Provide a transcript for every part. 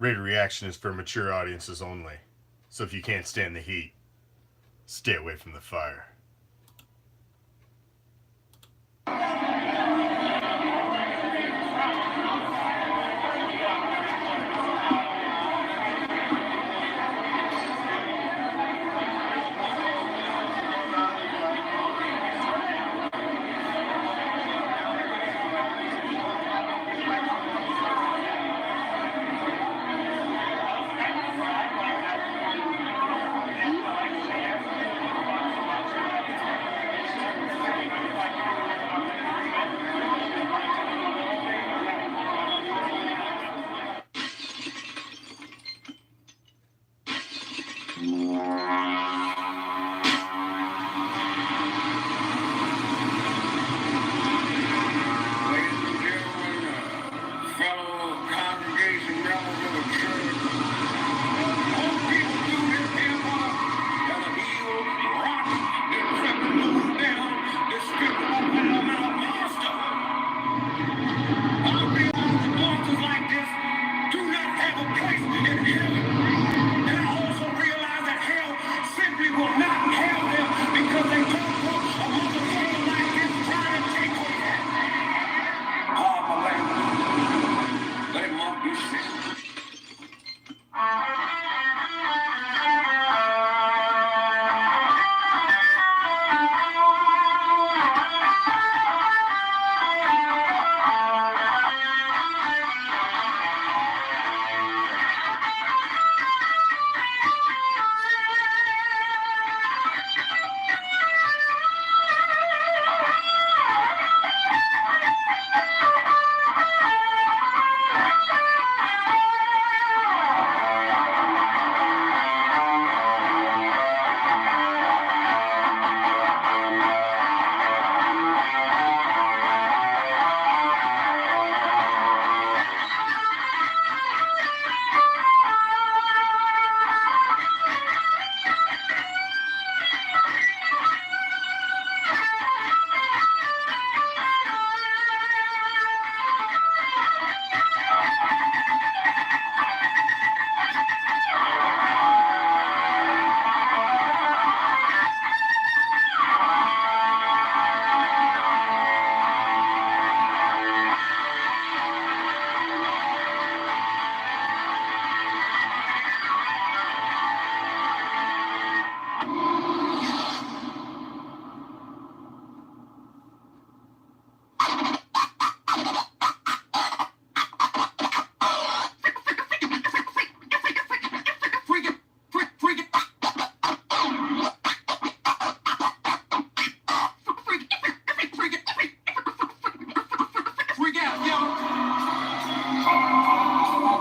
Raider Reaction is for mature audiences only. So if you can't stand the heat, stay away from the fire.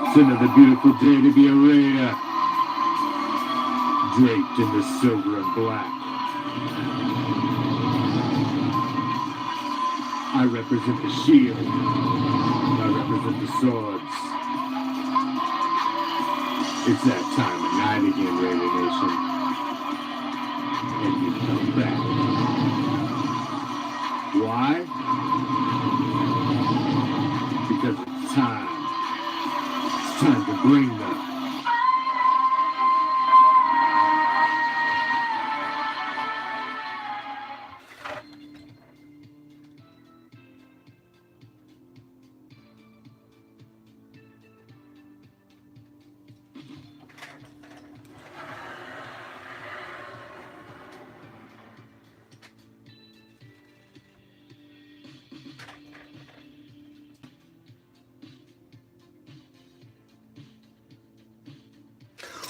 It's another beautiful day to be a raider, draped in the silver and black. I represent the shield. I represent the swords. It's that time of night again, Raider Nation. And you come back. Why? Because it's time. It's time to bring them.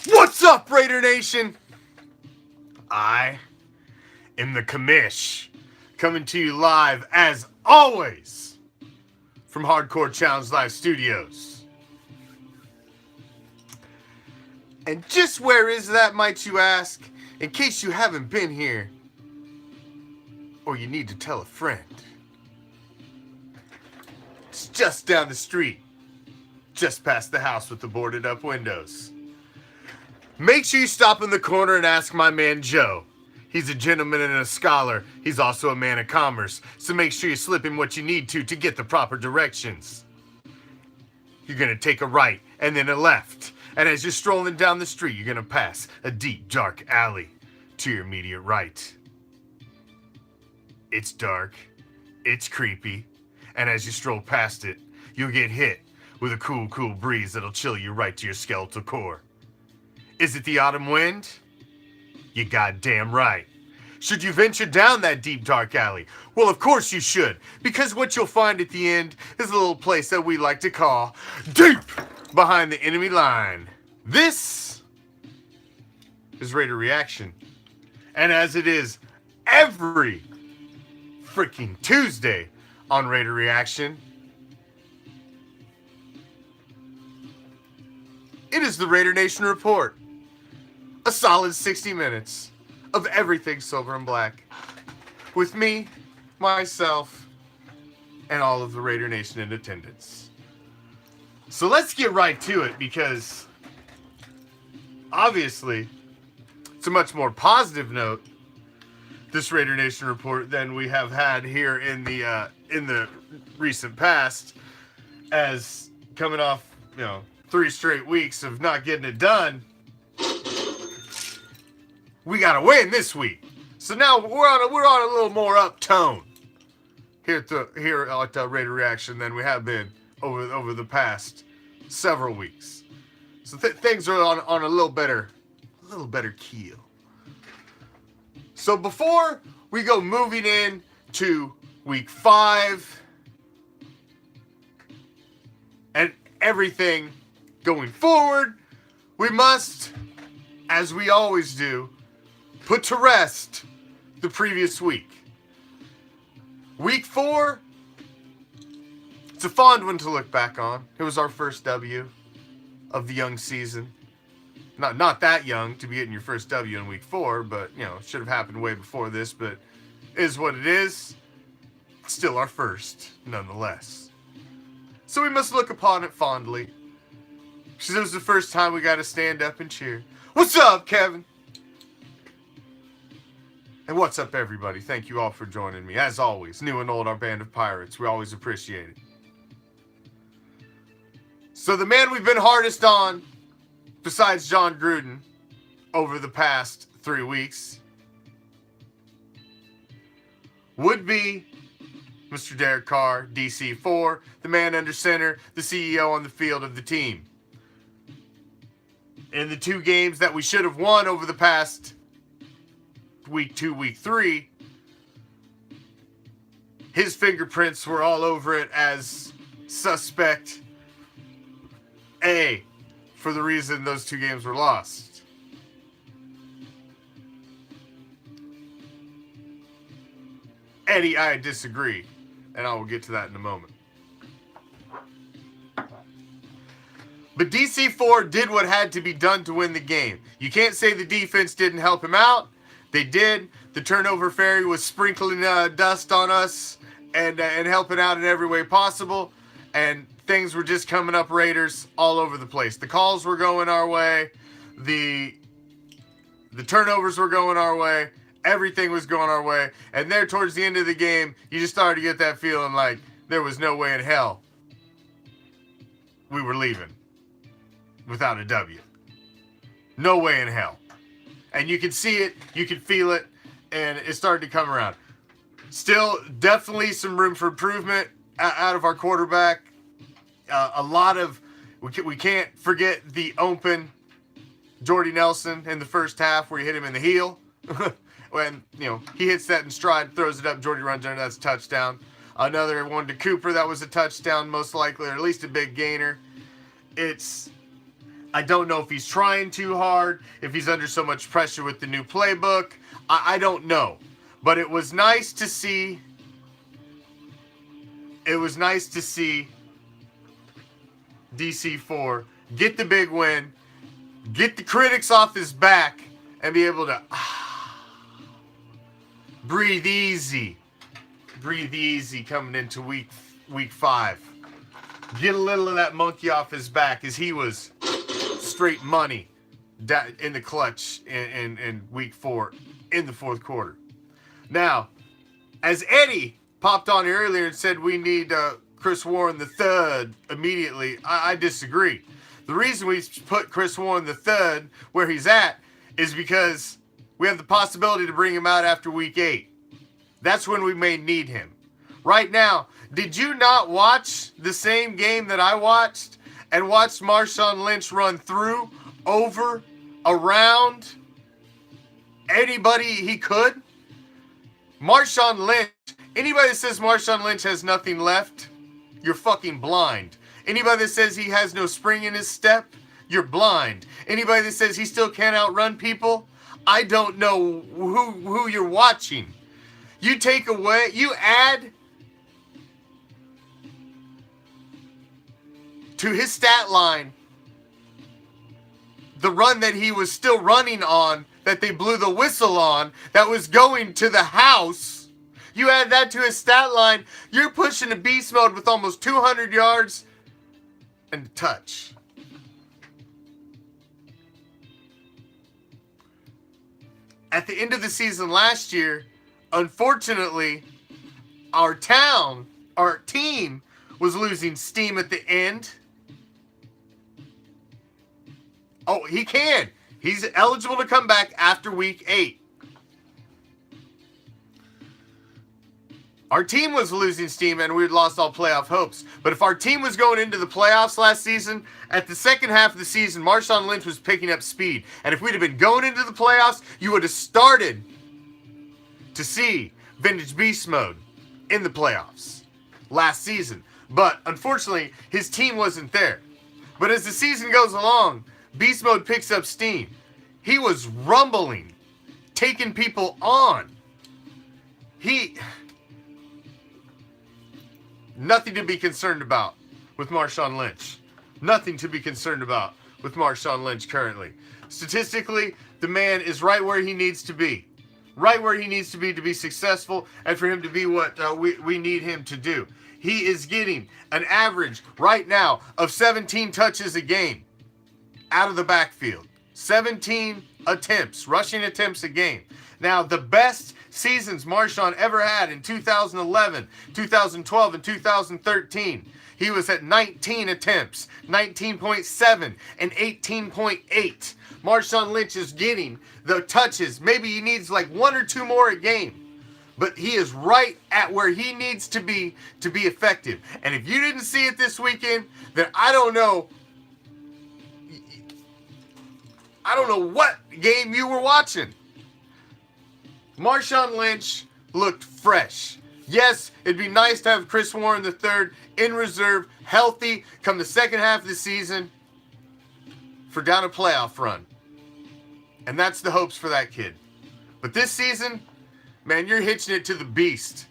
What's up, Raider Nation? I am the Commish, coming to you live, as always, from Hardcore Challenge Live Studios. And just where is that, might you ask? In case you haven't been here, or you need to tell a friend. It's just down the street, just past the house with the boarded up windows. Make sure you stop in the corner and ask my man Joe. He's a gentleman and a scholar. He's also a man of commerce. So make sure you slip him what you need to get the proper directions. you're going to take a right and then a left. And as you're strolling down the street, you're going to pass a deep, dark alley to your immediate right. It's dark, it's creepy, and as you stroll past it, you'll get hit with a cool, cool breeze that'll chill you right to your skeletal core. Is it the autumn wind? You goddamn right. Should you venture down that deep, dark alley? Well, of course you should, because what you'll find at the end is a little place that we like to call deep behind the enemy line. This is Raider Reaction. And as it is every freaking Tuesday on Raider Reaction, it is the Raider Nation Report. A solid 60 minutes of everything silver and black. With me, myself, and all of the Raider Nation in attendance. So let's get right to it, because obviously it's a much more positive note, this Raider Nation report, than we have had here in the recent past, as coming off 3 straight weeks of not getting it done. We got to win this week. So now we're on a little more up tone here at Raider Reaction than we have been over the past several weeks. So things are on a little better keel. So before we go moving in to week 5 and everything going forward, we must, as we always do, put to rest the previous week. Week 4, it's a fond one to look back on. It was our first W of the young season. Not that young to be getting your first W in week 4, but it should have happened way before this, but it is what it is. Still our first, nonetheless. So we must look upon it fondly, because it was the first time we got to stand up and cheer. What's up, Kevin? And what's up, everybody? Thank you all for joining me. As always, new and old, our band of pirates. We always appreciate it. So the man we've been hardest on, besides John Gruden, over the past 3 weeks, would be Mr. Derek Carr, DC4, the man under center, the CEO on the field of the team. In the 2 games that we should have won over the past week 2, week 3, his fingerprints were all over it as suspect A for the reason those 2 games were lost. Eddie, I disagree, and I will get to that in a moment. But DC4 did what had to be done to win the game. You can't say the defense didn't help him out. They did. The turnover fairy was sprinkling dust on us and helping out in every way possible. And things were just coming up Raiders all over the place. The calls were going our way. The turnovers were going our way. Everything was going our way. And there towards the end of the game, you just started to get that feeling like there was no way in hell we were leaving without a W. No way in hell. And you can see it, you can feel it, and it started to come around. Still, definitely some room for improvement out of our quarterback. A lot of, we can't forget the open Jordy Nelson in the first half where he hit him in the heel. When, he hits that in stride, throws it up, Jordy runs under, that's a touchdown. Another one to Cooper, that was a touchdown most likely, or at least a big gainer. I don't know if he's trying too hard, if he's under so much pressure with the new playbook. I don't know. But it was nice to see. It was nice to see DC4 get the big win, get the critics off his back, and be able to breathe easy. Breathe easy coming into week 5. Get a little of that monkey off his back, as he was straight money in the clutch in week 4 in the 4th quarter. Now, as Eddie popped on earlier and said we need Chris Warren III immediately, I disagree. The reason we put Chris Warren III where he's at is because we have the possibility to bring him out after week 8. That's when we may need him. Right now, did you not watch the same game that I watched and watched Marshawn Lynch run through, over, around anybody he could? Marshawn Lynch, anybody that says Marshawn Lynch has nothing left, you're fucking blind. Anybody that says he has no spring in his step, you're blind. Anybody that says he still can't outrun people, I don't know who you're watching. You take away, you add to his stat line the run that he was still running on, that they blew the whistle on, that was going to the house. You add that to his stat line, you're pushing a beast mode with almost 200 yards and a touch. At the end of the season last year, unfortunately, our team was losing steam at the end. Oh, he can. He's eligible to come back after week 8. Our team was losing steam and we'd lost all playoff hopes. But if our team was going into the playoffs last season, at the second half of the season, Marshawn Lynch was picking up speed. And if we'd have been going into the playoffs, you would have started to see Vintage Beast Mode in the playoffs last season. But unfortunately, his team wasn't there. But as the season goes along, Beast Mode picks up steam. He was rumbling, taking people on. Nothing to be concerned about with Marshawn Lynch. Nothing to be concerned about with Marshawn Lynch currently. Statistically, the man is right where he needs to be. Right where he needs to be successful and for him to be what we need him to do. He is getting an average right now of 17 touches a game out of the backfield. 17 attempts, rushing attempts a game. Now, the best seasons Marshawn ever had in 2011, 2012, and 2013, he was at 19 attempts, 19.7, and 18.8. Marshawn Lynch is getting the touches. Maybe he needs like 1 or 2 more a game. But he is right at where he needs to be effective. And if you didn't see it this weekend, then I don't know what game you were watching. Marshawn Lynch looked fresh. Yes, it'd be nice to have Chris Warren III in reserve, healthy, come the second half of the season for down a playoff run. And that's the hopes for that kid. But this season, man, you're hitching it to the beast.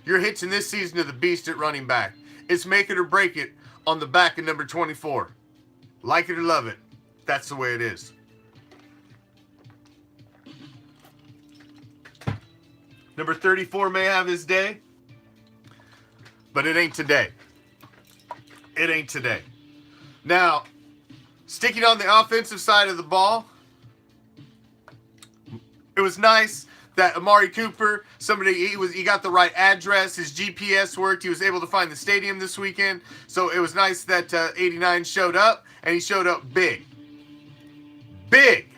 You're hitching this season to the beast at running back. It's make it or break it on the back of number 24. Like it or love it, that's the way it is. Number 34 may have his day, but it ain't today. It ain't today. Now, sticking on the offensive side of the ball, it was nice that Amari Cooper, he got the right address, his GPS worked, he was able to find the stadium this weekend, so it was nice that 89 showed up, and he showed up big. Big!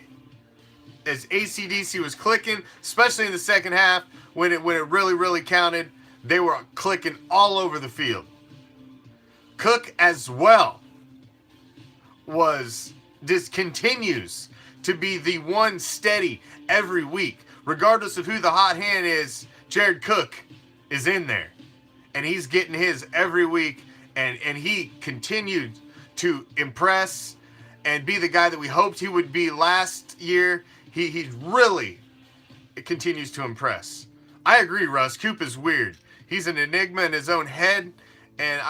As AC/DC was clicking, especially in the second half, when it really, really counted, they were clicking all over the field. Cook as well continues to be the one steady every week. Regardless of who the hot hand is, Jared Cook is in there. And he's getting his every week. And he continued to impress and be the guy that we hoped he would be last year. He really continues to impress. I agree, Russ. Coop is weird. He's an enigma in his own head. And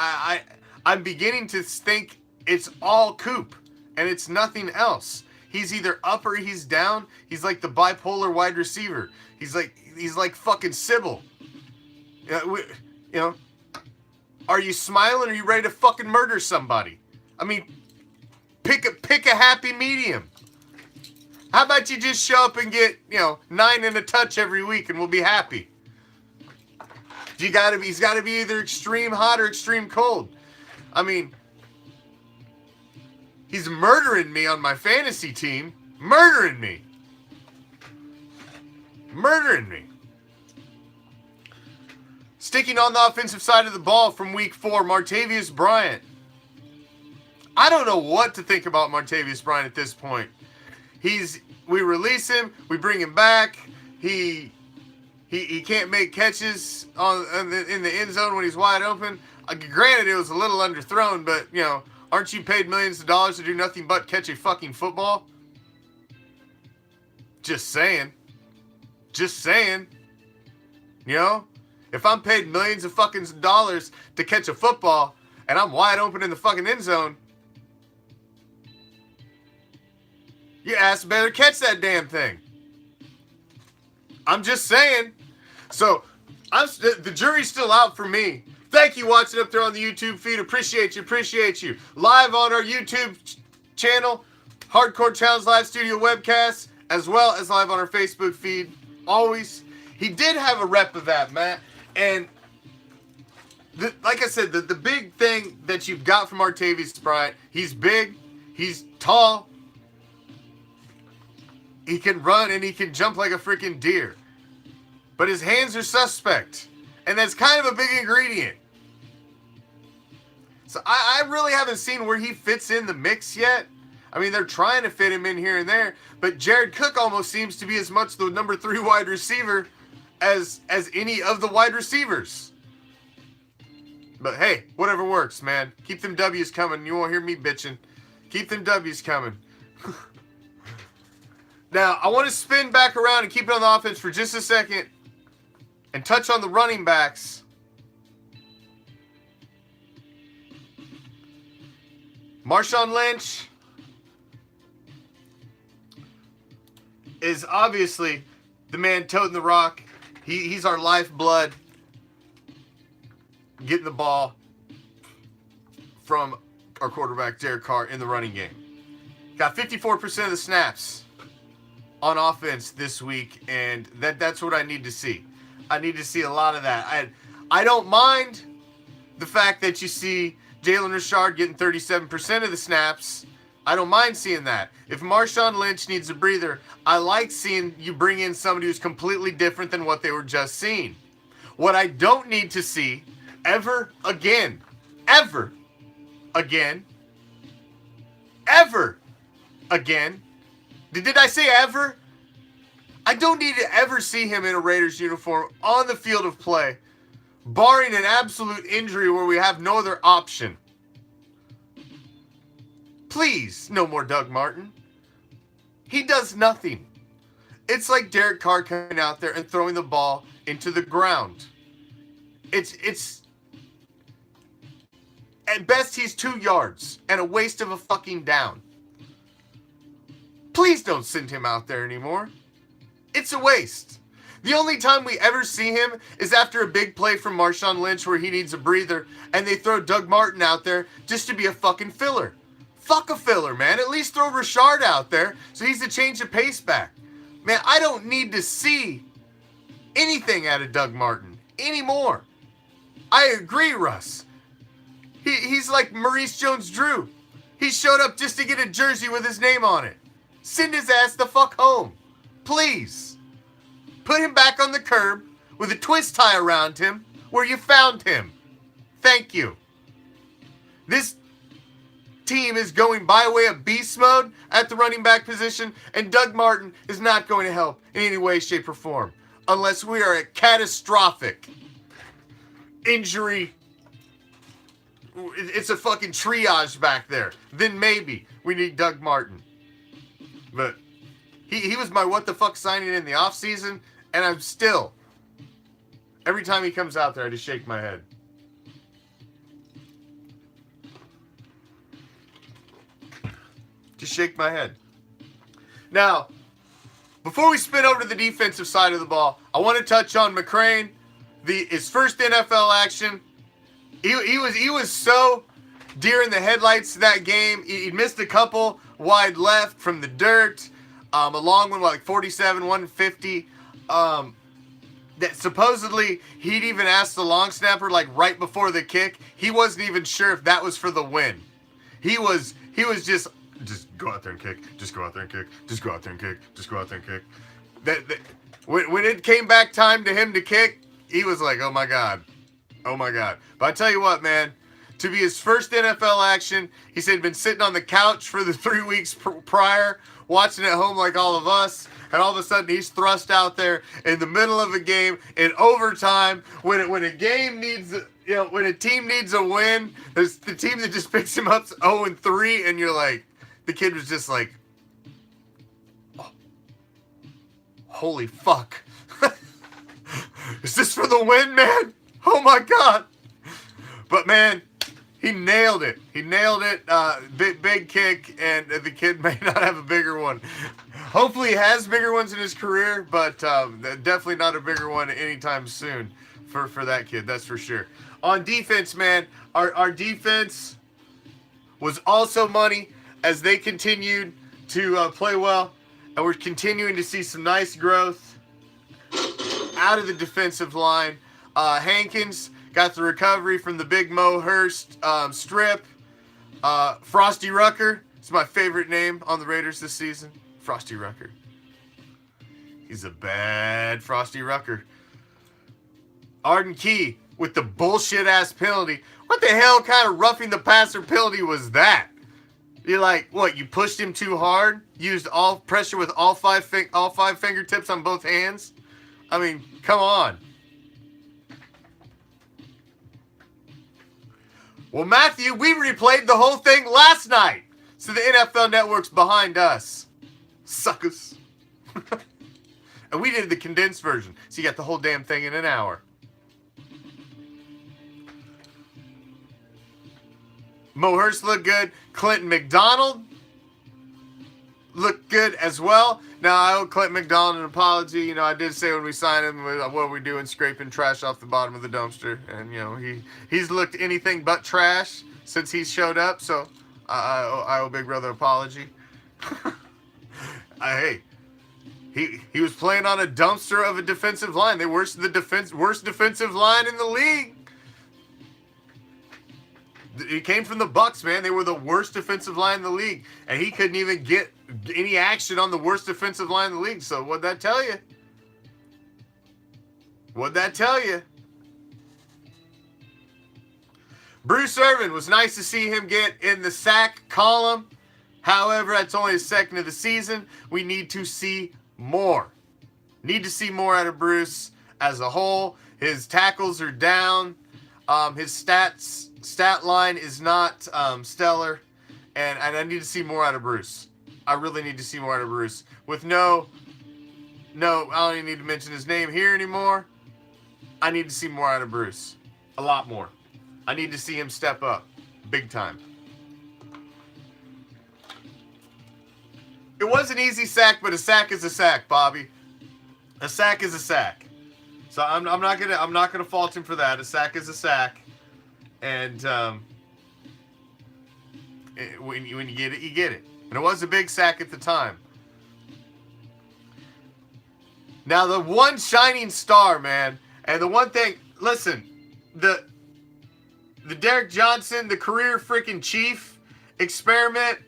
I'm beginning to think it's all Coop. And it's nothing else. He's either up or he's down. He's like the bipolar wide receiver. He's like fucking Sybil. Are you smiling or are you ready to fucking murder somebody? I mean, pick a happy medium. How about you just show up and get, 9 and a touch every week and we'll be happy. He's got to be either extreme hot or extreme cold. I mean, he's murdering me on my fantasy team. Murdering me. Sticking on the offensive side of the ball from week 4, Martavis Bryant. I don't know what to think about Martavis Bryant at this point. We release him, we bring him back. He can't make catches in the end zone when he's wide open. Granted, it was a little underthrown, but you know, aren't you paid millions of dollars to do nothing but catch a fucking football? Just saying. You know, if I'm paid millions of fucking dollars to catch a football and I'm wide open in the fucking end zone, your ass better catch that damn thing. I'm just saying. So, the jury's still out for me. Thank you watching up there on the YouTube feed. Appreciate you. Live on our YouTube channel, Hardcore Challenge Live Studio webcasts, as well as live on our Facebook feed. Always. He did have a rep of that, Matt. And like I said, the big thing that you've got from Martavis Bryant, he's big, he's tall, he can run, and he can jump like a freaking deer. But his hands are suspect. And that's kind of a big ingredient. So I really haven't seen where he fits in the mix yet. I mean, they're trying to fit him in here and there. But Jared Cook almost seems to be as much the number 3 wide receiver as any of the wide receivers. But hey, whatever works, man. Keep them W's coming. You won't hear me bitching. Keep them W's coming. Now, I want to spin back around and keep it on the offense for just a second and touch on the running backs. Marshawn Lynch is obviously the man toting the rock. He's our lifeblood. Getting the ball from our quarterback, Derek Carr, in the running game. Got 54% of the snaps on offense this week, and that's what I need to see. I need to see a lot of that. I don't mind the fact that you see Jalen Richard getting 37% of the snaps. I don't mind seeing that. If Marshawn Lynch needs a breather, I like seeing you bring in somebody who's completely different than what they were just seeing. What I don't need to see ever again, did I say ever? I don't need to ever see him in a Raiders uniform on the field of play, barring an absolute injury where we have no other option. Please, no more Doug Martin. He does nothing. It's like Derek Carr coming out there and throwing the ball into the ground. It's at best he's 2 yards and a waste of a fucking down. Please don't send him out there anymore. It's a waste. The only time we ever see him is after a big play from Marshawn Lynch where he needs a breather and they throw Doug Martin out there just to be a fucking filler. Fuck a filler, man. At least throw Richard out there so he's a change of pace back. Man, I don't need to see anything out of Doug Martin anymore. I agree, Russ. He's like Maurice Jones-Drew. He showed up just to get a jersey with his name on it. Send his ass the fuck home. Please. Put him back on the curb with a twist tie around him where you found him. Thank you. This team is going by way of beast mode at the running back position, and Doug Martin is not going to help in any way, shape, or form. Unless we are at catastrophic injury. It's a fucking triage back there. Then maybe we need Doug Martin. But he was my what the fuck signing in the offseason, and I'm still, every time he comes out there, I just shake my head. Just shake my head. Now, before we spin over to the defensive side of the ball, I want to touch on McCrane, his first NFL action. He was so deer in the headlights that game. He missed a couple wide left from the dirt. A long one, like 47, 150. that supposedly he'd even asked the long snapper like right before the kick. He wasn't even sure if that was for the win. He was just go out there and kick. Just go out there and kick. Just go out there and kick. Just go out there and kick. When it came back time to him to kick, he was like, oh my God. Oh my God. But I tell you what, man, to be his first NFL action, he said he'd been sitting on the couch for the 3 weeks prior, watching at home like all of us, and all of a sudden he's thrust out there in the middle of a game in overtime when a game needs, when a team needs a win, there's the team that just picks him up 0-3, and you're like, the kid was just like, oh, holy fuck. Is this for the win, man? Oh my God. But man, he nailed it. He nailed it. Big kick, and the kid may not have a bigger one. Hopefully he has bigger ones in his career, but definitely not a bigger one anytime soon for that kid. That's for sure. On defense, man, our defense was also money as they continued to play well, and we're continuing to see some nice growth out of the defensive line. Hankins got the recovery from the big Mo Hurst strip. Frosty Rucker is my favorite name on the Raiders this season. Frosty Rucker. He's a bad Frosty Rucker. Arden Key with the bullshit ass penalty. What the hell kind of roughing the passer penalty was that? You're like, what? You pushed him too hard? Used all pressure with all five fingertips on both hands? I mean, come on. Well, Matthew, we replayed the whole thing last night. So the NFL Network's behind us. Suckers. And we did the condensed version. So you got the whole damn thing in an hour. Mo Hurst looked good. Clinton McDonald looked good as well. Now, I owe Clinton McDonald an apology. I did say when we signed him, what are we doing? Scraping trash off the bottom of the dumpster. And, he's looked anything but trash since he showed up. So, I owe Big Brother an apology. Hey, he was playing on a dumpster of a defensive line. They worst defensive line in the league. He came from the Bucs, man. They were the worst defensive line in the league. And he couldn't even get any action on the worst defensive line in the league. So what'd that tell you? What'd that tell you? Bruce Irvin, was nice to see him get in the sack column. However, that's only his second of the season. We need to see more. Need to see more out of Bruce as a whole. His tackles are down. His stat line is not stellar, and I need to see more out of Bruce. I really need to see more out of Bruce. With no, I don't even need to mention his name here anymore. I need to see more out of Bruce. A lot more. I need to see him step up. Big time. It was an easy sack, but a sack is a sack, Bobby. A sack is a sack. So I'm not gonna fault him for that. A sack is a sack, and when you get it, you get it. And it was a big sack at the time. Now the one shining star, man, and the one thing. Listen, the Derek Johnson, the career freaking chief experiment.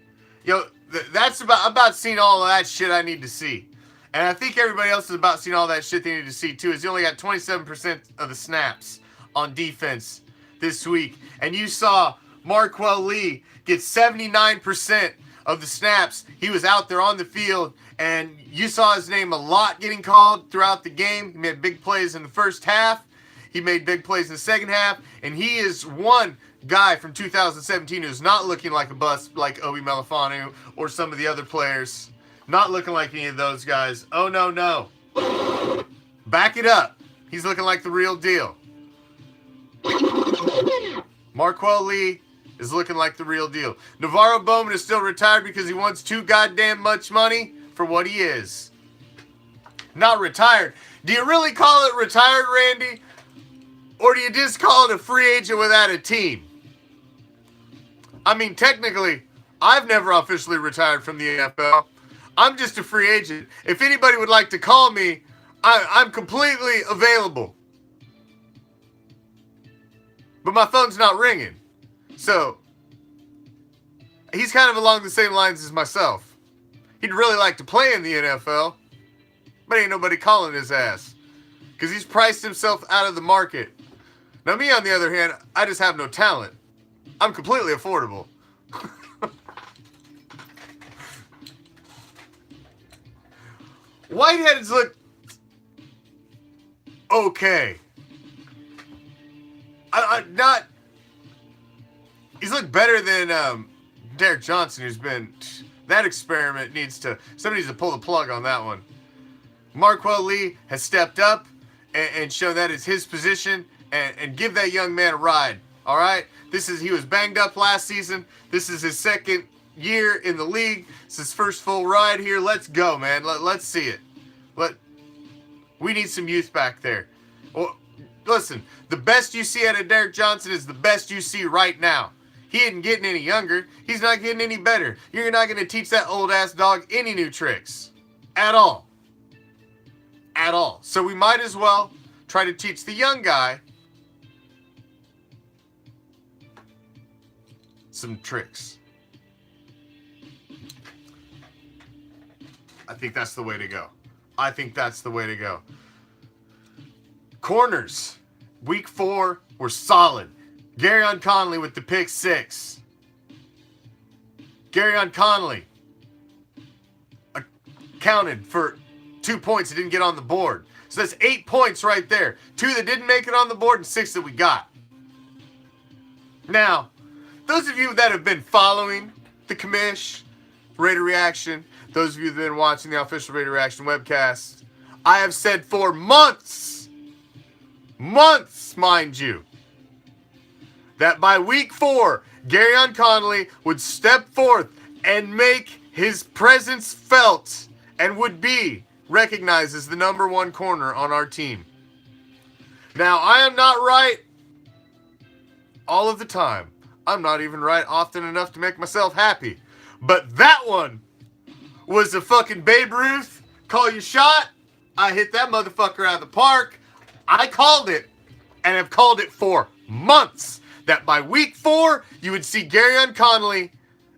That's about seeing all of that shit I need to see. And I think everybody else is about seeing all that shit they need to see too. Is he only got 27% of the snaps on defense this week. And you saw Marquell Lee get 79% of the snaps. He was out there on the field, and you saw his name a lot getting called throughout the game. He made big plays in the first half. He made big plays in the second half. And he is one guy from 2017 who's not looking like a bust like Obi Melifonwu or some of the other players. Not looking like any of those guys. Oh, no. Back it up. He's looking like the real deal. Marquell Lee is looking like the real deal. Navarro Bowman is still retired because he wants too goddamn much money for what he is. Not retired. Do you really call it retired, Randy? Or do you just call it a free agent without a team? I mean, technically, I've never officially retired from the NFL. I'm just a free agent. If anybody would like to call me, I'm completely available. But my phone's not ringing. So, he's kind of along the same lines as myself. He'd really like to play in the NFL, but ain't nobody calling his ass. Because he's priced himself out of the market. Now me, on the other hand, I just have no talent. I'm completely affordable. Whiteheads look okay. Not. He's looked better than Derek Johnson, who's been. That experiment needs to. Somebody needs to pull the plug on that one. Marquel Lee has stepped up and shown that is his position, and give that young man a ride. All right. He was banged up last season. This is his second year in the league. It's his first full ride here. Let's go, man. Let's see it. We need some youth back there. Well, listen, the best you see out of Derek Johnson is the best you see right now. He isn't getting any younger. He's not getting any better. You're not going to teach that old-ass dog any new tricks. At all. At all. So we might as well try to teach the young guy some tricks. I think that's the way to go. I think that's the way to go. Corners. Week 4 were solid. Garyon Conley with the pick 6. Garyon Conley accounted for 2 points that didn't get on the board. So that's 8 points right there. 2 that didn't make it on the board and 6 that we got. Now, those of you that have been following the Commish, Raider Reaction, those of you that have been watching the official Raider Reaction webcast, I have said for months, mind you, that by week 4, Garyon Conley would step forth and make his presence felt and would be recognized as the number 1 corner on our team. Now, I am not right all of the time. I'm not even right often enough to make myself happy. But that one was a fucking Babe Ruth. Call your shot. I hit that motherfucker out of the park. I called it, and have called it for months, that by week 4, you would see Garyon Conley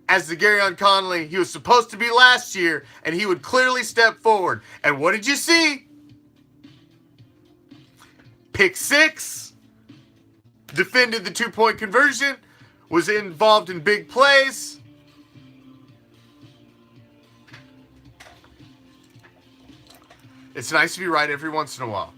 as the Garyon Conley he was supposed to be last year, and he would clearly step forward. And what did you see? Pick 6. Defended the 2-point conversion. Was involved in big plays. It's nice to be right every once in a while.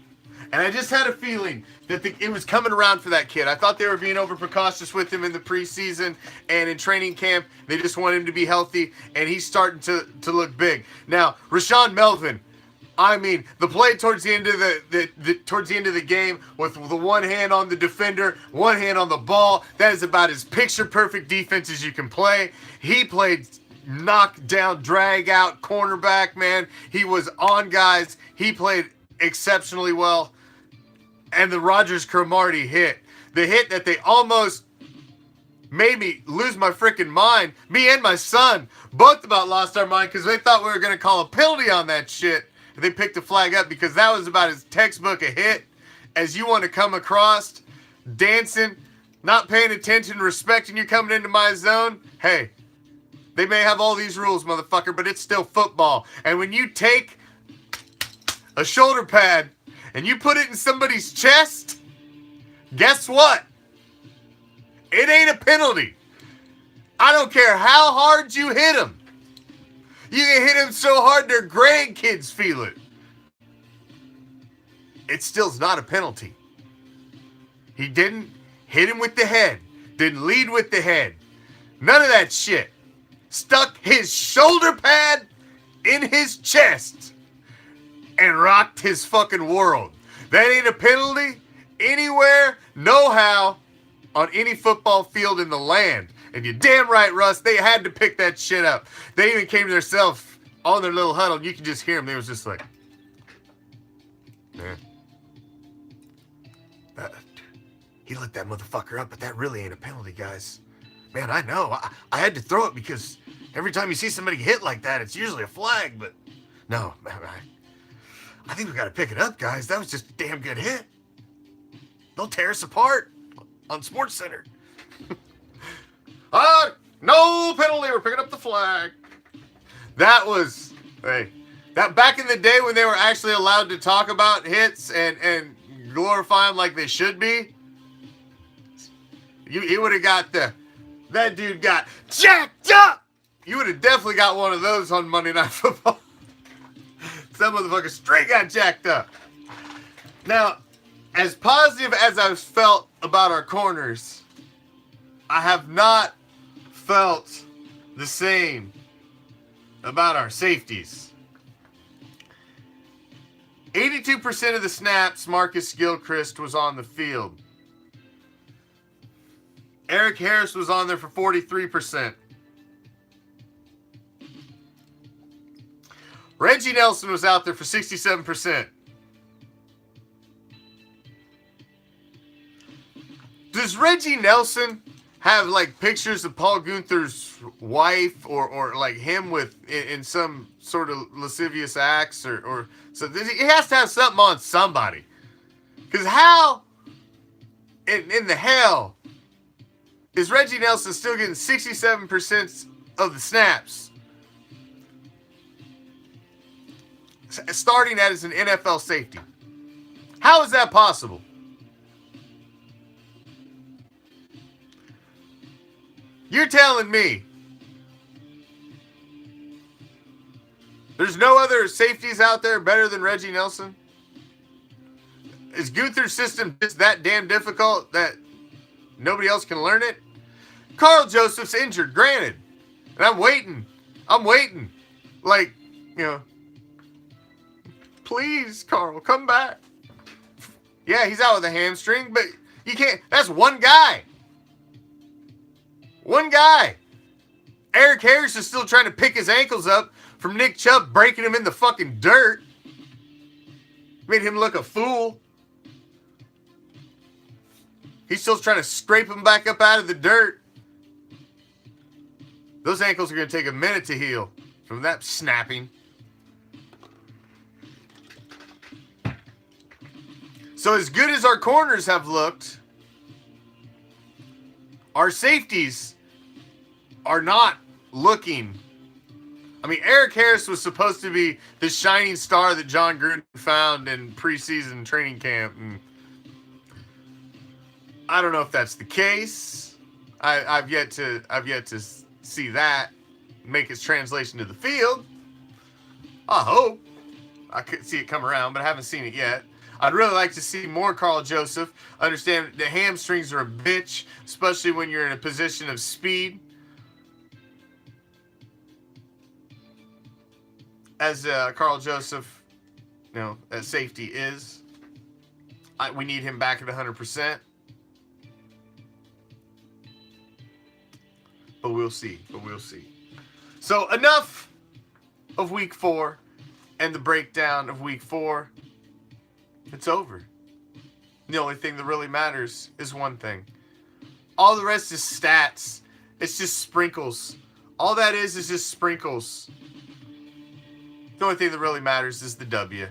And I just had a feeling that it was coming around for that kid. I thought they were being over precautious with him in the preseason and in training camp. They just want him to be healthy, and he's starting to look big. Now, Rashawn Melvin, I mean, the play towards the end of the game with the one hand on the defender, one hand on the ball, that is about as picture-perfect defense as you can play. He played knock-down, drag-out cornerback, man. He was on guys. He played exceptionally well. And the Rogers Cromartie hit. The hit that they almost made me lose my freaking mind. Me and my son both about lost our mind because they thought we were going to call a penalty on that shit. They picked the flag up because that was about as textbook a hit as you want to come across. Dancing, not paying attention, respecting you coming into my zone. Hey, they may have all these rules, motherfucker, but it's still football. And when you take a shoulder pad and you put it in somebody's chest, guess what? It ain't a penalty. I don't care how hard you hit them. You can hit them so hard their grandkids feel it. It still's not a penalty. He didn't hit him with the head. Didn't lead with the head. None of that shit. Stuck his shoulder pad in his chest and rocked his fucking world. That ain't a penalty anywhere, no how, on any football field in the land. And you're damn right, Russ, they had to pick that shit up. They even came to themselves on their little huddle, and you can just hear them. They was just like, man. He lit that motherfucker up, but that really ain't a penalty, guys. Man, I know. I had to throw it because every time you see somebody hit like that, it's usually a flag, but no. I think we got to pick it up, guys. That was just a damn good hit. They'll tear us apart on Sports Center. No penalty. We're picking up the flag. That was, hey, that back in the day when they were actually allowed to talk about hits and glorify them like they should be. He would have got that dude got jacked up. You would have definitely got one of those on Monday Night Football. Some motherfucker straight got jacked up. Now, as positive as I've felt about our corners, I have not felt the same about our safeties. 82% of the snaps, Marcus Gilchrist was on the field. Eric Harris was on there for 43%. Reggie Nelson was out there for 67%. Does Reggie Nelson have like pictures of Paul Gunther's wife or like him with in some sort of lascivious acts or so? He has to have something on somebody. Because how in the hell is Reggie Nelson still getting 67% of the snaps? Starting as an NFL safety. How is that possible? You're telling me there's no other safeties out there better than Reggie Nelson? Is Gunther's system just that damn difficult that nobody else can learn it? Carl Joseph's injured, granted. And I'm waiting. Like, you know, please, Carl, come back. Yeah, he's out with a hamstring, but you can't. That's one guy. One guy. Eric Harris is still trying to pick his ankles up from Nick Chubb breaking him in the fucking dirt. Made him look a fool. He's still trying to scrape him back up out of the dirt. Those ankles are going to take a minute to heal from that snapping. So as good as our corners have looked, our safeties are not looking. I mean, Eric Harris was supposed to be the shining star that John Gruden found in preseason training camp. And I don't know if that's the case. I've yet to see that make its translation to the field. I hope. I could see it come around, but I haven't seen it yet. I'd really like to see more Carl Joseph. Understand the hamstrings are a bitch, especially when you're in a position of speed. As Carl Joseph, you know, as safety is. We need him back at 100%. But we'll see. So enough of week 4 and the breakdown of week 4. It's over. The only thing that really matters is one thing. All the rest is stats. It's just sprinkles. All that is just sprinkles. The only thing that really matters is the W.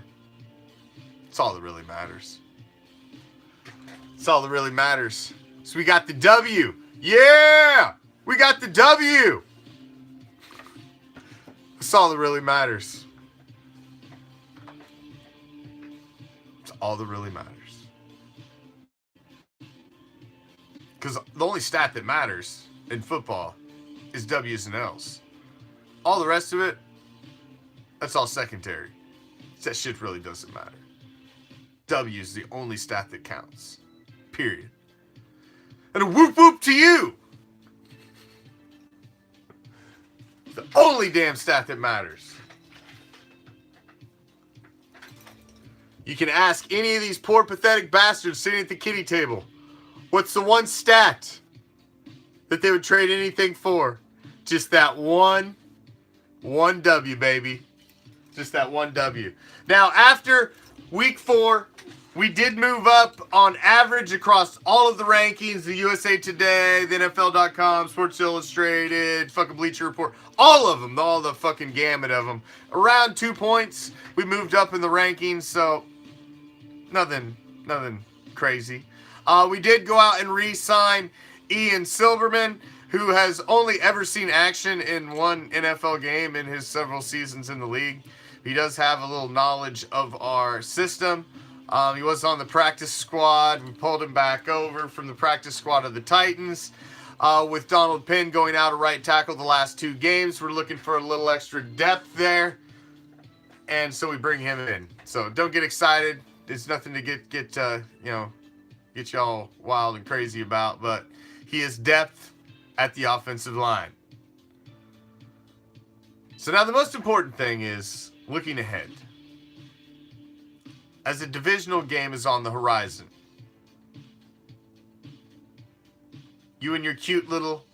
It's all that really matters. It's all that really matters. So we got the W. Yeah! We got the W! That's all that really matters. It's all that really matters. Because the only stat that matters in football is W's and L's. All the rest of it, that's all secondary. That shit really doesn't matter. W is the only stat that counts. Period. And a whoop whoop to you! The only damn stat that matters. You can ask any of these poor, pathetic bastards sitting at the kiddie table, what's the one stat that they would trade anything for? Just that one W, baby. Just that one W. Now, after week 4 We did move up on average across all of the rankings, the USA Today, the NFL.com, Sports Illustrated, fucking Bleacher Report, all of them, all the fucking gamut of them. Around 2 points, we moved up in the rankings, so nothing crazy. We did go out and re-sign Ian Silverman, who has only ever seen action in one NFL game in his several seasons in the league. He does have a little knowledge of our system. He was on the practice squad. We pulled him back over from the practice squad of the Titans. With Donald Penn going out at right tackle the last 2 games, we're looking for a little extra depth there. And so we bring him in. So don't get excited. It's nothing to get y'all wild and crazy about, but he is depth at the offensive line. So now the most important thing is looking ahead. As a divisional game is on the horizon, you and your cute little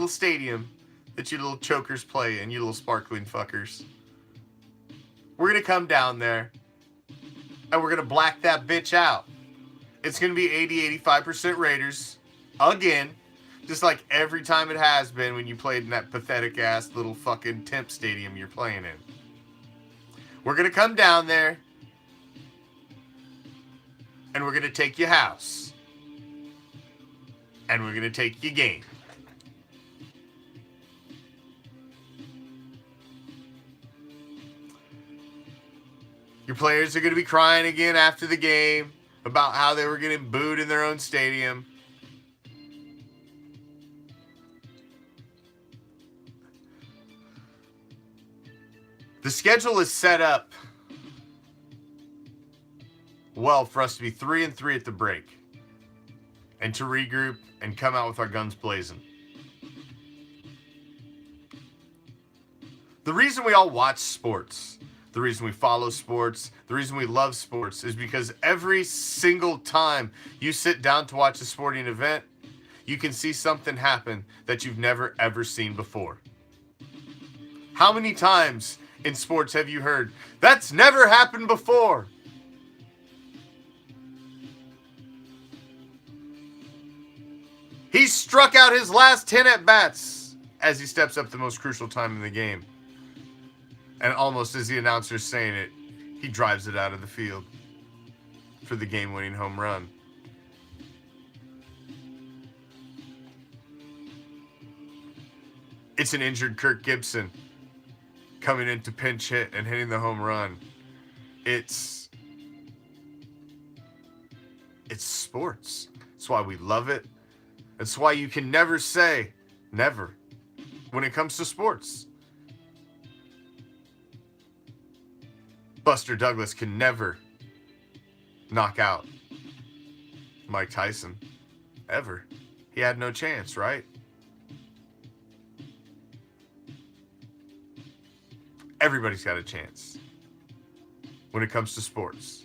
stadium that you little chokers play in, you little sparkling fuckers. We're going to come down there and we're going to black that bitch out. It's going to be 80-85% Raiders again, just like every time it has been when you played in that pathetic ass little fucking temp stadium you're playing in. We're going to come down there and we're going to take your house. And we're going to take your game. Your players are going to be crying again after the game about how they were getting booed in their own stadium. The schedule is set up well for us to be 3-3 at the break and to regroup and come out with our guns blazing. The reason we all watch sports, the reason we follow sports, the reason we love sports is because every single time you sit down to watch a sporting event, you can see something happen that you've never ever seen before. How many times in sports have you heard, "That's never happened before"? He struck out his last 10 at-bats as he steps up the most crucial time in the game. And almost as the announcer's saying it, he drives it out of the field for the game-winning home run. It's an injured Kirk Gibson coming in to pinch hit and hitting the home run. It's sports. That's why we love it. That's why you can never say never when it comes to sports. Buster Douglas can never knock out Mike Tyson. Ever. He had no chance, right? Everybody's got a chance when it comes to sports.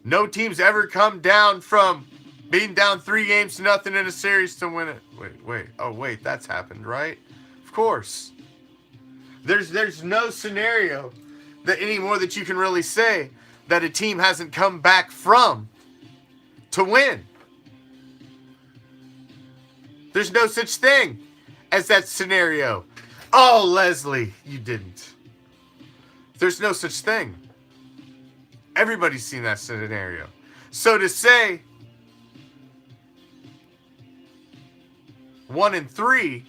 No team's ever come down from being down 3-0 in a series to win it. Wait, that's happened, right? Of course. There's no scenario that anymore that you can really say that a team hasn't come back from to win. There's no such thing as that scenario. Oh, Leslie, you didn't. There's no such thing. Everybody's seen that scenario. So to say 1-3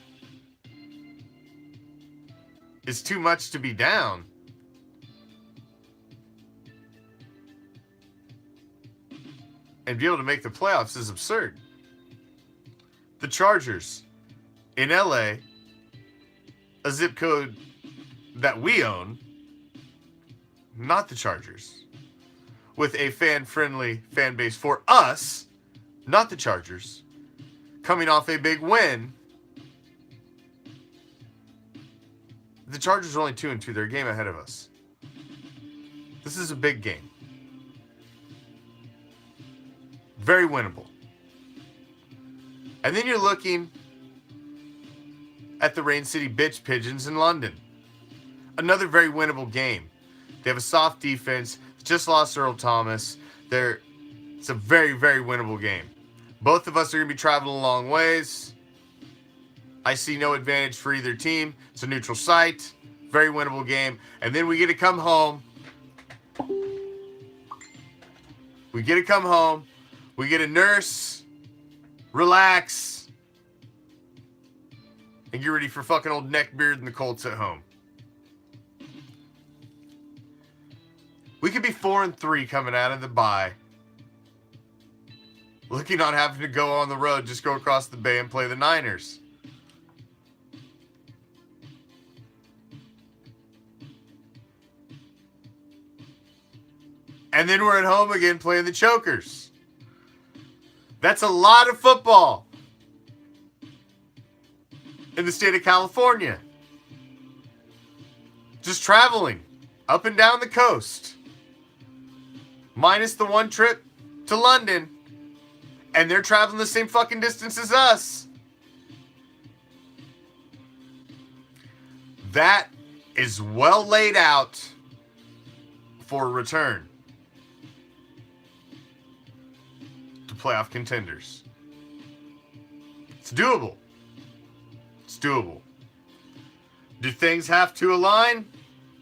is too much to be down. And be able to make the playoffs is absurd. The Chargers in LA, a zip code that we own, not the Chargers, with a fan-friendly fan base for us, not the Chargers, coming off a big win. The Chargers are only 2-2. They're a game ahead of us. This is a big game. Very winnable. And then you're looking at the Rain City Bitch Pigeons in London. Another very winnable game. They have a soft defense. The just lost Earl Thomas. It's a very, very winnable game. Both of us are going to be traveling a long ways. I see no advantage for either team. It's a neutral site. Very winnable game. And then we get to come home. We get to nurse, relax, and get ready for fucking old Neckbeard and the Colts at home. We could be 4-3 coming out of the bye. Looking on having to go on the road, just go across the bay and play the Niners. And then we're at home again playing the Chokers. That's a lot of football in the state of California. Just traveling up and down the coast. Minus the one trip to London. And they're traveling the same fucking distance as us. That is well laid out for a return to playoff contenders. It's doable. It's doable. Do things have to align?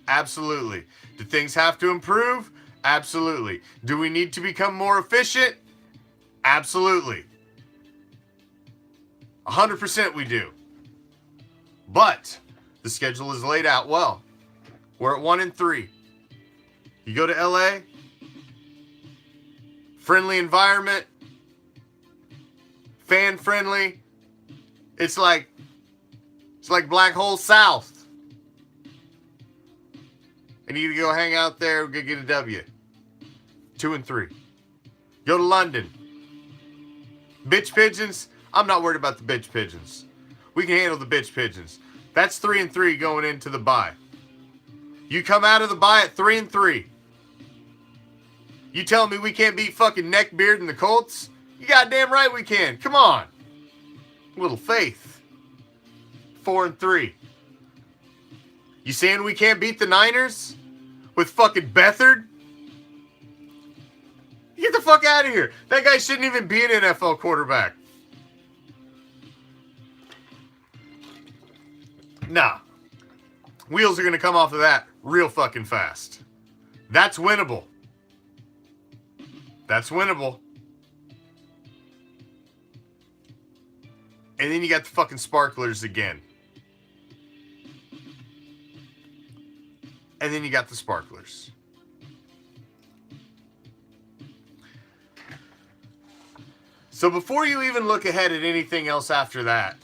Absolutely. Do things have to improve? Absolutely. Do we need to become more efficient? Absolutely. 100% we do. But the schedule is laid out well. We're at 1-3. You go to LA, friendly environment, fan friendly. It's like Black Hole South. And you go hang out there, go get a W. 2-3. Go to London. Bitch pigeons, I'm not worried about the bitch pigeons. We can handle the bitch pigeons. That's 3-3 going into the bye. You come out of the bye at 3-3. You telling me we can't beat fucking Neckbeard and the Colts? You goddamn right we can. Come on. Little faith. 4-3. You saying we can't beat the Niners with fucking Beathard? Get the fuck out of here. That guy shouldn't even be an NFL quarterback. Nah. Wheels are going to come off of that real fucking fast. That's winnable. That's winnable. And then you got the fucking sparklers again. And then you got the sparklers. So before you even look ahead at anything else after that,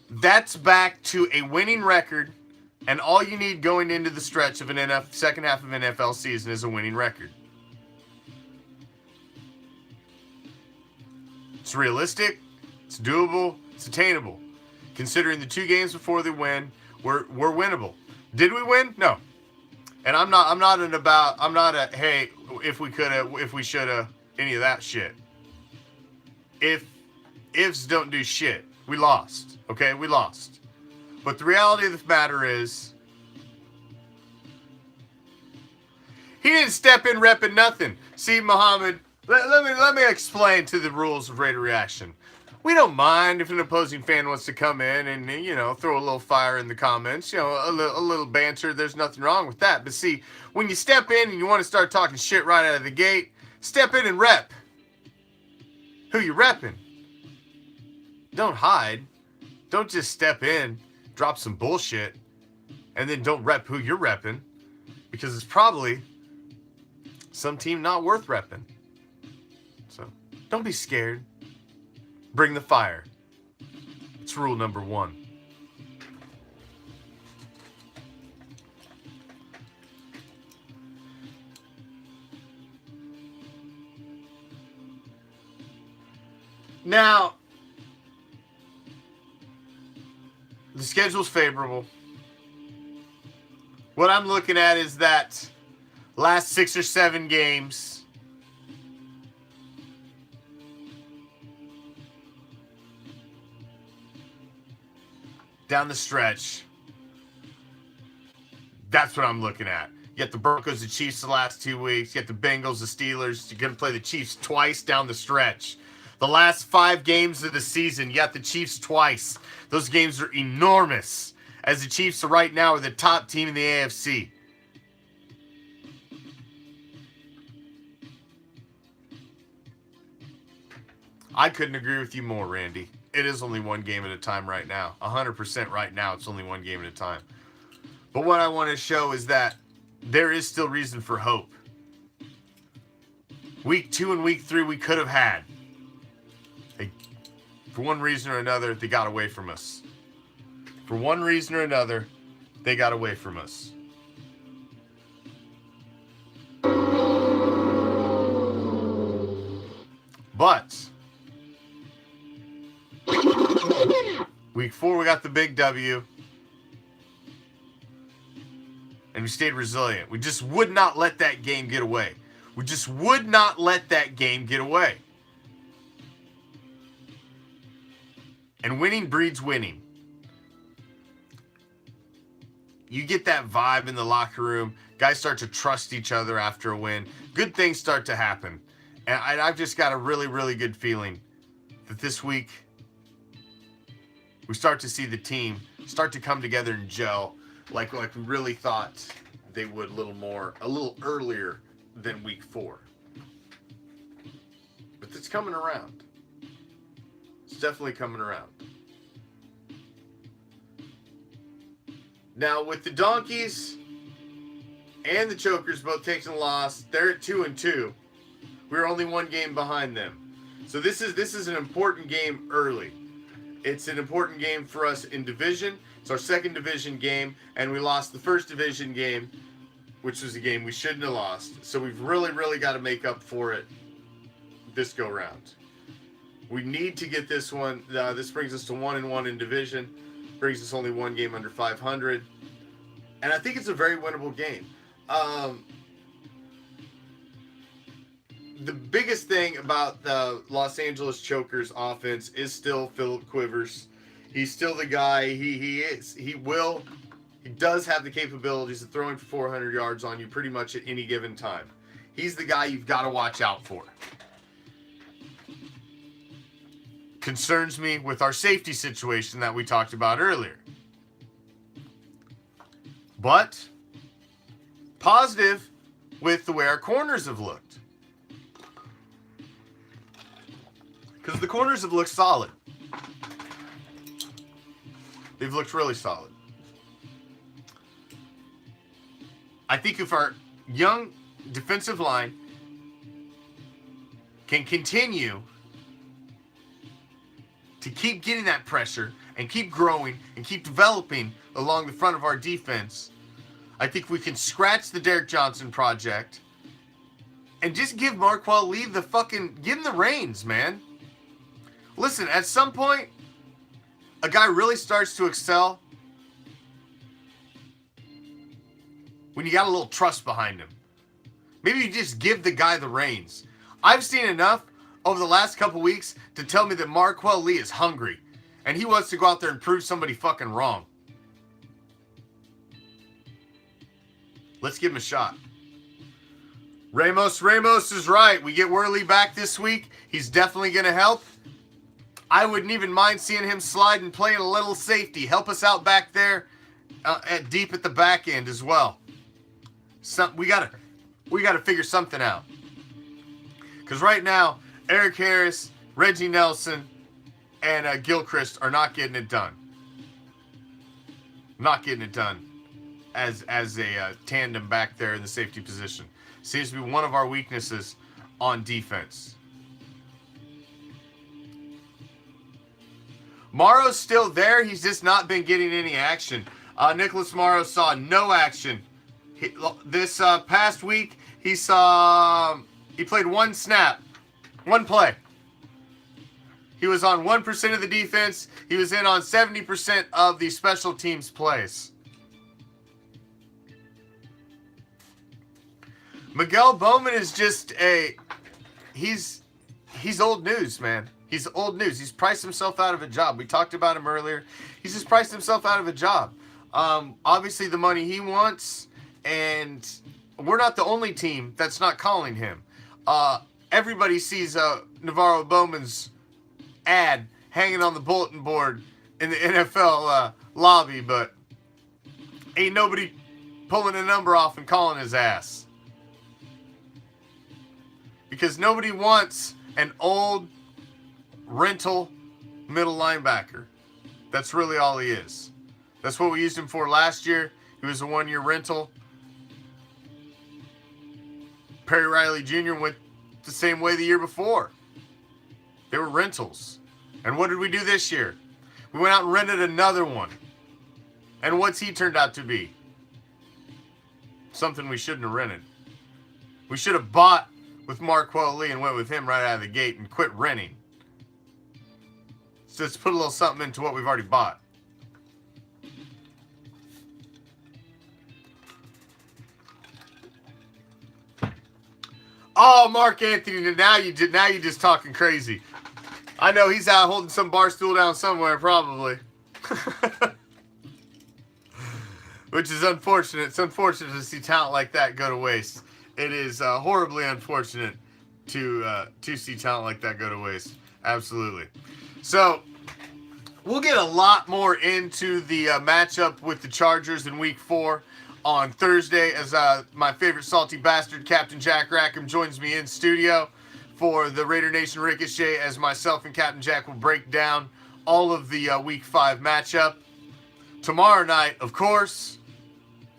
that's back to a winning record, and all you need going into the stretch of an second half of an NFL season is a winning record. It's realistic, it's doable, it's attainable. Considering the 2 games before the win, we're winnable. Did we win? No. And I'm not a hey, if we coulda, if we shoulda, any of that shit. Ifs don't do shit. We lost. Okay, we lost. But the reality of the matter is, he didn't step in repping nothing. See, Muhammad, let me explain to the rules of Raider Reaction. We don't mind if an opposing fan wants to come in and, you know, throw a little fire in the comments, you know, a little banter. There's nothing wrong with that. But see, when you step in and you want to start talking shit right out of the gate, step in and rep who you repping. Don't hide. Don't just step in, drop some bullshit, and then don't rep who you're repping, because it's probably some team not worth repping. So don't be scared. Bring the fire. It's rule number 1. Now, the schedule's favorable. What I'm looking at is that last 6 or 7 games, down the stretch, that's what I'm looking at. You got the Broncos, the Chiefs the last 2 weeks. You got the Bengals, the Steelers. You're going to play the Chiefs twice down the stretch. The last 5 games of the season, you got the Chiefs twice. Those games are enormous, as the Chiefs are right now are the top team in the AFC. I couldn't agree with you more, Randy. It is only one game at a time right now. 100% right now, it's only one game at a time. But what I want to show is that there is still reason for hope. Week 2 and week 3 we could have had. For one reason or another, they got away from us. For one reason or another, they got away from us. But week 4, we got the big W. And we stayed resilient. We just would not let that game get away. We just would not let that game get away. And winning breeds winning. You get that vibe in the locker room. Guys start to trust each other after a win. Good things start to happen. And I've just got a really, really good feeling that this week we start to see the team start to come together and gel like we really thought they would a little earlier than week 4. But it's coming around. It's definitely coming around. Now, with the Donkeys and the Chokers both taking a loss, they're at 2-2. We're only 1 game behind them. So this is an important game early. It's an important game for us in division. It's our second division game, and we lost the first division game, which was a game we shouldn't have lost. So we've really, really got to make up for it this go round. We need to get this one. This brings us to 1-1 in division. Brings us only 1 game under 500. And I think it's a very winnable game. The biggest thing about the Los Angeles Chokers offense is still Phillip Quivers. He's still the guy. He does have the capabilities of throwing for 400 yards on you pretty much at any given time. He's the guy you've got to watch out for. Concerns me with our safety situation that we talked about earlier. But positive with the way our corners have looked. Because the corners have looked solid. They've looked really solid. I think if our young defensive line can continue to keep getting that pressure and keep growing and keep developing along the front of our defense, I think we can scratch the Derek Johnson project and just give Marquel Lee give him the reins, man. Listen, at some point, a guy really starts to excel when you got a little trust behind him. Maybe you just give the guy the reins. I've seen enough over the last couple weeks to tell me that Marquel Lee is hungry and he wants to go out there and prove somebody fucking wrong. Let's give him a shot. Ramos is right. We get Worley back this week. He's definitely going to help. I wouldn't even mind seeing him slide and play a little safety. Help us out back there deep at the back end as well. We gotta figure something out. Because right now, Eric Harris, Reggie Nelson, and Gilchrist are not getting it done. Not getting it done as a tandem back there in the safety position. Seems to be one of our weaknesses on defense. Morrow's still there. He's just not been getting any action. Nicholas Morrow saw no action. This past week, he played 1 snap, 1 play. He was on 1% of the defense. He was in on 70% of the special teams plays. Miguel Bowman is just he's old news, man. He's old news. He's priced himself out of a job. We talked about him earlier. He's just priced himself out of a job. Obviously, the money he wants And we're not the only team that's not calling him. Everybody sees Navarro Bowman's ad hanging on the bulletin board in the NFL lobby, but ain't nobody pulling a number off and calling his ass. Because nobody wants an old rental middle linebacker. That's really all he is. That's what we used him for last year. He was a one-year rental. Perry Riley Jr. went the same way the year before. They were rentals. And what did we do this year? We went out and rented another one. And what's he turned out to be? Something we shouldn't have rented. We should have bought with Marquel Lee and went with him right out of the gate and quit renting. So let's put a little something into what we've already bought. Oh, Mark Anthony, now you just talking crazy. I know he's out holding some bar stool down somewhere, probably. Which is unfortunate. It's unfortunate to see talent like that go to waste. It is horribly unfortunate to see talent like that go to waste. Absolutely. So, we'll get a lot more into the matchup with the Chargers in Week 4 on Thursday as my favorite salty bastard, Captain Jack Rackham, joins me in studio for the Raider Nation Ricochet as myself and Captain Jack will break down all of the Week 5 matchup. Tomorrow night, of course,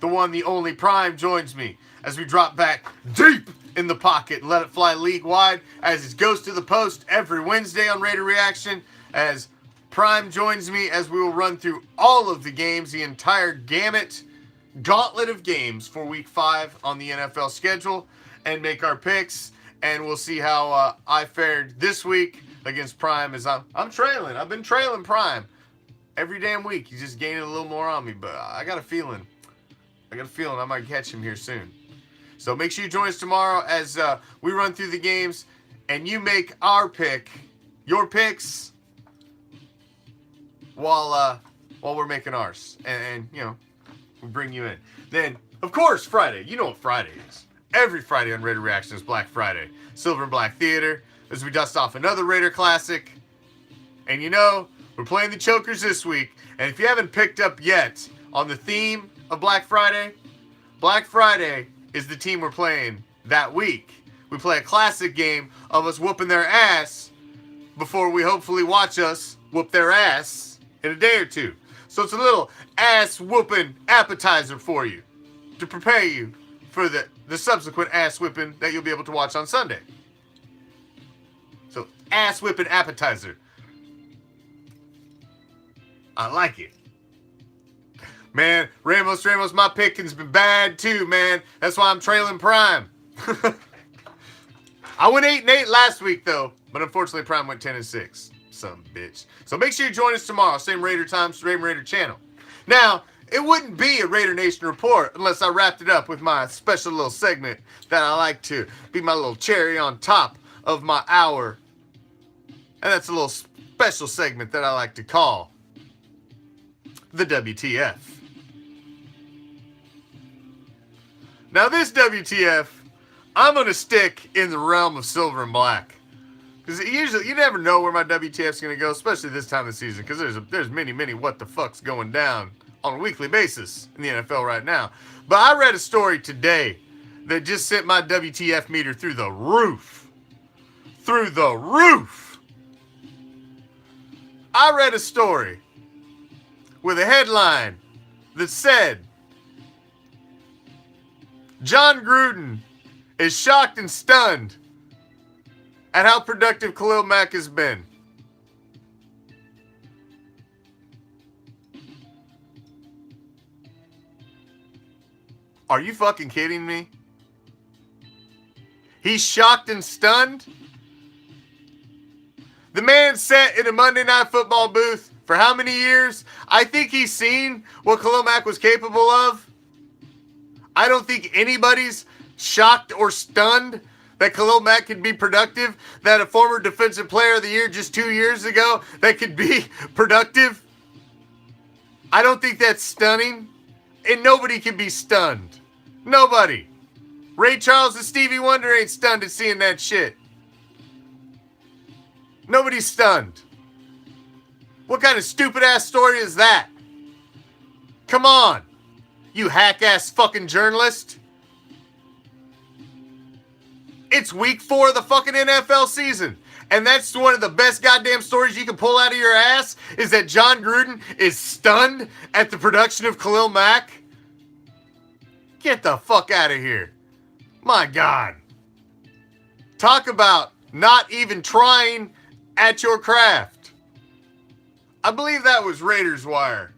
the one, the only Prime joins me as we drop back deep in the pocket and let it fly league-wide as it goes to the post every Wednesday on Raider Reaction, as Prime joins me as we will run through all of the games, the entire gauntlet of games for Week 5 on the NFL schedule, and make our picks. And we'll see how I fared this week against Prime, as I'm trailing. I've been trailing Prime every damn week. He's just gaining a little more on me, but I got a feeling I might catch him here soon. So make sure you join us tomorrow as we run through the games and you make your picks while we're making ours, and you know, we'll bring you in. Then, of course, Friday. You know what Friday is. Every Friday on Raider Reaction is Black Friday. Silver and Black Theater as we dust off another Raider classic. And you know, we're playing the Chokers this week. And if you haven't picked up yet on the theme of Black Friday is the team we're playing that week. We play a classic game of us whooping their ass before we hopefully watch us whoop their ass in a day or two. So it's a little ass whooping appetizer for you to prepare you for the subsequent ass whipping that you'll be able to watch on Sunday. So ass whipping appetizer. I like it. Man, Ramos, my picking's been bad too, man. That's why I'm trailing Prime. I went 8-8 last week though, but unfortunately Prime went 10-6. Some bitch. So make sure you join us tomorrow, same Raider time, same Raider channel. Now, it wouldn't be a Raider Nation report unless I wrapped it up with my special little segment that I like to be my little cherry on top of my hour. And that's a little special segment that I like to call the WTF. Now this WTF, I'm going to stick in the realm of silver and black. Because usually, you never know where my WTF's going to go, especially this time of the season, because there's many what the fucks going down on a weekly basis in the NFL right now. But I read a story today that just sent my WTF meter through the roof. Through the roof! I read a story with a headline that said, John Gruden is shocked and stunned at how productive Khalil Mack has been. Are you fucking kidding me? He's shocked and stunned? The man sat in a Monday Night Football booth for how many years? I think he's seen what Khalil Mack was capable of. I don't think anybody's shocked or stunned that Khalil Mack could be productive, that a former Defensive Player of the Year just 2 years ago that could be productive. I don't think that's stunning, and nobody can be stunned. Nobody. Ray Charles and Stevie Wonder ain't stunned at seeing that shit. Nobody's stunned. What kind of stupid ass story is that? Come on, you hack ass fucking journalist. It's week 4 of the fucking NFL season. And that's one of the best goddamn stories you can pull out of your ass, is that John Gruden is stunned at the production of Khalil Mack. Get the fuck out of here. My God. Talk about not even trying at your craft. I believe that was Raiders Wire,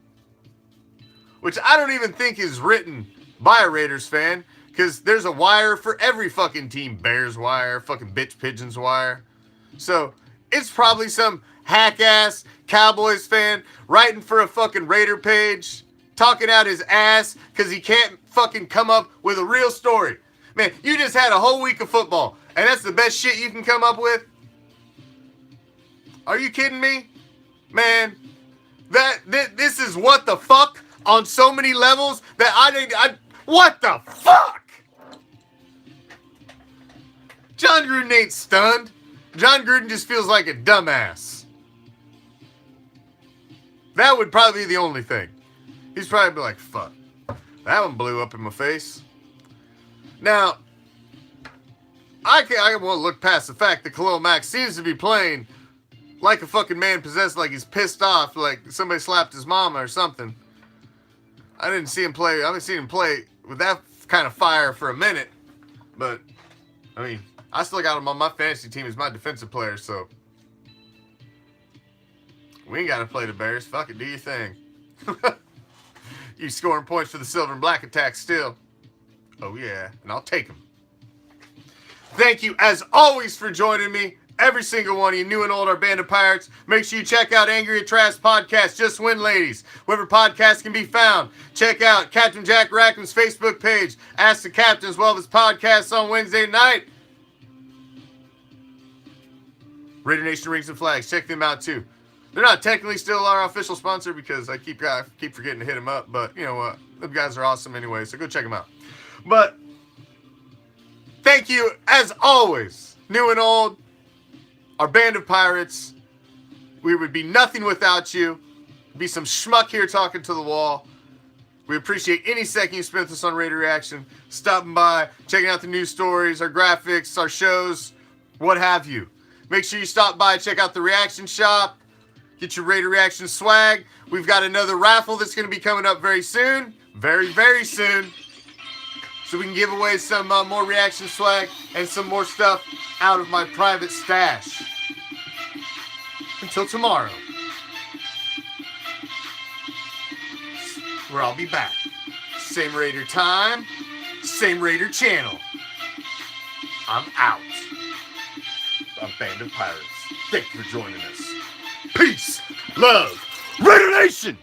which I don't even think is written by a Raiders fan, because there's a wire for every fucking team. Bears Wire, fucking Bitch Pigeons Wire. So it's probably some hack-ass Cowboys fan writing for a fucking Raider page, talking out his ass because he can't fucking come up with a real story. Man, you just had a whole week of football, and that's the best shit you can come up with? Are you kidding me? Man, this is what the fuck on so many levels that I what the fuck? John Gruden ain't stunned. John Gruden just feels like a dumbass. That would probably be the only thing. He's probably be like, fuck, that one blew up in my face. Now, I won't look past the fact that Khalil Mack seems to be playing like a fucking man possessed, like he's pissed off, like somebody slapped his mama or something. I didn't see him play. I haven't seen him play with that kind of fire for a minute. But, I mean, I still got him on my fantasy team as my defensive player, so we ain't got to play the Bears. Fuck it, do your thing. You scoring points for the Silver and Black attack still. Oh, yeah, and I'll take them. Thank you, as always, for joining me. Every single one of you, new and old, our band of pirates. Make sure you check out Angry at Trash Podcast. Just win, ladies. Wherever podcasts can be found. Check out Captain Jack Rackham's Facebook page. Ask the Captain as well as his podcasts on Wednesday night. Raider Nation Rings and Flags. Check them out, too. They're not technically still our official sponsor because I keep forgetting to hit them up. But you know what? Them guys are awesome anyway, so go check them out. But thank you, as always, new and old, our band of pirates. We would be nothing without you. Be some schmuck here talking to the wall. We appreciate any second you spent with us on Raider Reaction, stopping by, checking out the news stories, our graphics, our shows, what have you. Make sure you stop by, check out the Reaction Shop, get your Raider Reaction swag. We've got another raffle that's going to be coming up very soon. Very, very soon. So we can give away some more reaction swag and some more stuff out of my private stash. Until tomorrow, where I'll be back. Same Raider time, same Raider channel. I'm out. A band of pirates. Thank you for joining us. Peace, love, Raider Nation!